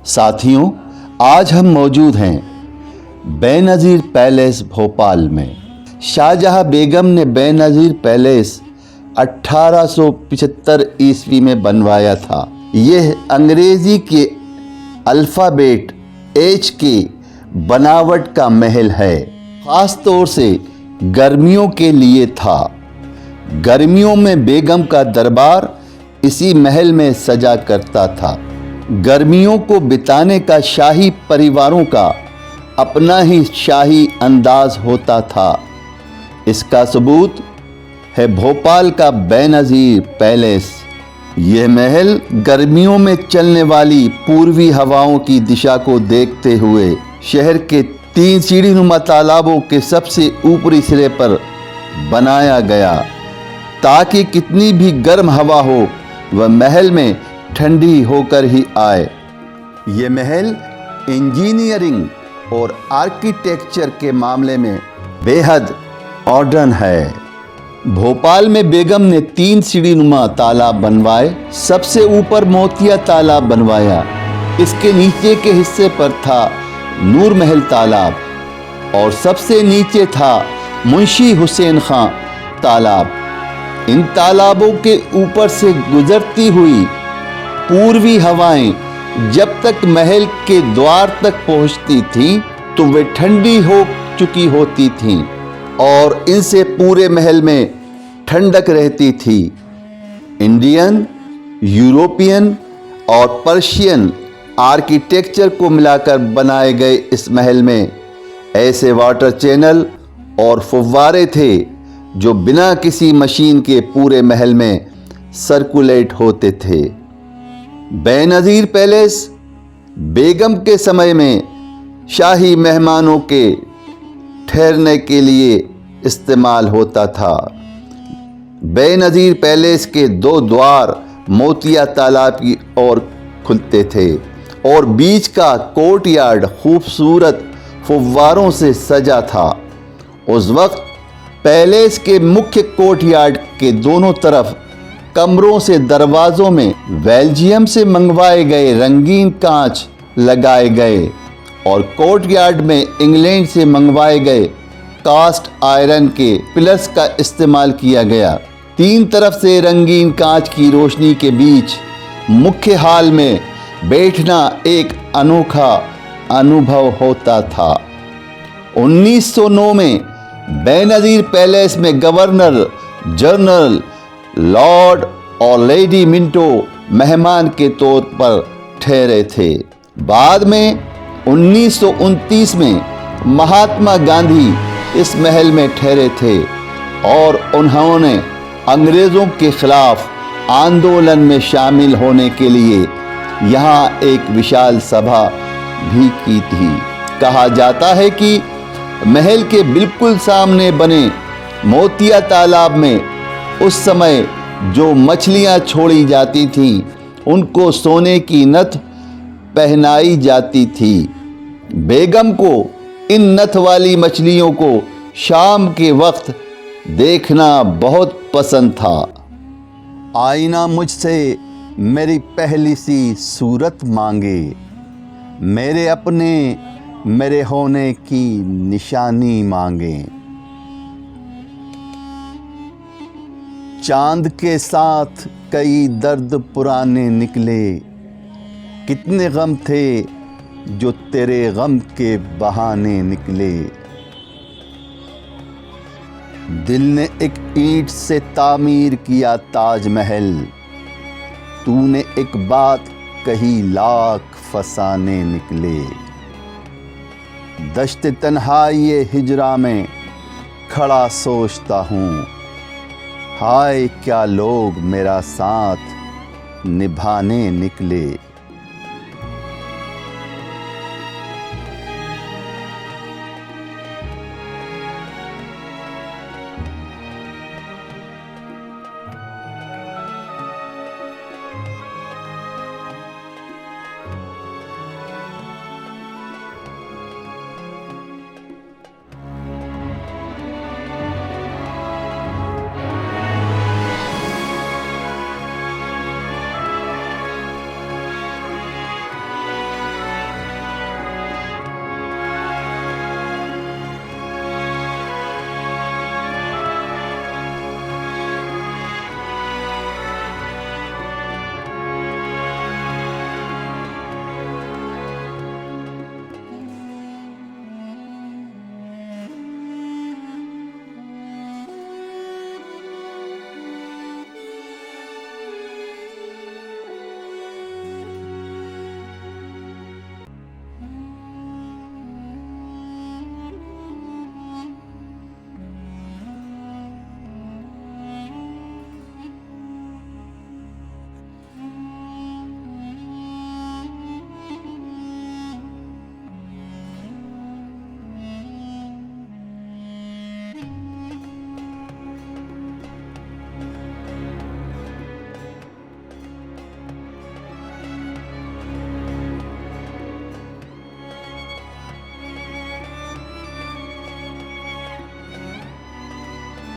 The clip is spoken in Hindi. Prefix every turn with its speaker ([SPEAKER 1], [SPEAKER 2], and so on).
[SPEAKER 1] साथियों, आज हम मौजूद हैं बेनज़ीर पैलेस भोपाल में। शाहजहां बेगम ने बेनज़ीर पैलेस 1875 ईस्वी में बनवाया था। यह अंग्रेज़ी के अल्फ़ाबेट H के बनावट का महल है। ख़ास तौर से गर्मियों के लिए था। गर्मियों में बेगम का दरबार इसी महल में सजा करता था। गर्मियों को बिताने का शाही परिवारों का अपना ही शाही अंदाज होता था। इसका सबूत है भोपाल का बेनज़ीर पैलेस। यह महल गर्मियों में चलने वाली पूर्वी हवाओं की दिशा को देखते हुए शहर के 3 सीढ़ीनुमा तालाबों के सबसे ऊपरी सिरे पर बनाया गया, ताकि कितनी भी गर्म हवा हो वह महल में ठंडी होकर ही आए। ये महल इंजीनियरिंग और आर्किटेक्चर के मामले में बेहद मॉडर्न है। भोपाल में बेगम ने 3 सीढ़ीनुमा तालाब बनवाए। सबसे ऊपर मोतिया तालाब बनवाया। इसके नीचे के हिस्से पर था नूर महल तालाब और सबसे नीचे था मुंशी हुसैन खां तालाब। इन तालाबों के ऊपर से गुजरती हुई पूर्वी हवाएं जब तक महल के द्वार तक पहुंचती थीं तो वे ठंडी हो चुकी होती थीं और इनसे पूरे महल में ठंडक रहती थी। इंडियन, यूरोपियन और पर्शियन आर्किटेक्चर को मिलाकर बनाए गए इस महल में ऐसे वाटर चैनल और फव्वारे थे जो बिना किसी मशीन के पूरे महल में सर्कुलेट होते थे। बेनज़ीर पैलेस बेगम के समय में शाही मेहमानों के ठहरने के लिए इस्तेमाल होता था। बेनज़ीर पैलेस के 2 द्वार मोतिया तालाब की ओर खुलते थे और बीच का कोर्टयार्ड खूबसूरत फव्वारों से सजा था। उस वक्त पैलेस के मुख्य कोर्टयार्ड के दोनों तरफ कमरों से दरवाज़ों में बेल्जियम से मंगवाए गए रंगीन कांच लगाए गए और कोर्टयार्ड में इंग्लैंड से मंगवाए गए कास्ट आयरन के पिलर्स का इस्तेमाल किया गया। 3 तरफ से रंगीन कांच की रोशनी के बीच मुख्य हॉल में बैठना एक अनोखा अनुभव होता था। 1909 में बेनज़ीर पैलेस में गवर्नर जनरल लॉर्ड और लेडी मिंटो मेहमान के तौर पर ठहरे थे। बाद में 1929 में महात्मा गांधी इस महल में ठहरे थे और उन्होंने अंग्रेज़ों के खिलाफ आंदोलन में शामिल होने के लिए यहाँ एक विशाल सभा भी की थी। कहा जाता है कि महल के बिल्कुल सामने बने मोतिया तालाब में उस समय जो मछलियां छोड़ी जाती थीं उनको सोने की नथ पहनाई जाती थी। बेगम को इन नथ वाली मछलियों को शाम के वक्त देखना बहुत पसंद था। आईना मुझसे मेरी पहली सी सूरत मांगे, मेरे अपने मेरे होने की निशानी मांगे। चांद के साथ कई दर्द पुराने निकले, कितने गम थे जो तेरे गम के बहाने निकले। दिल ने एक ईंट से तामीर किया ताजमहल, तूने एक बात कही लाख फसाने निकले। दश्त तन्हाई हिजरा में खड़ा सोचता हूँ, हाय क्या लोग मेरा साथ निभाने निकले।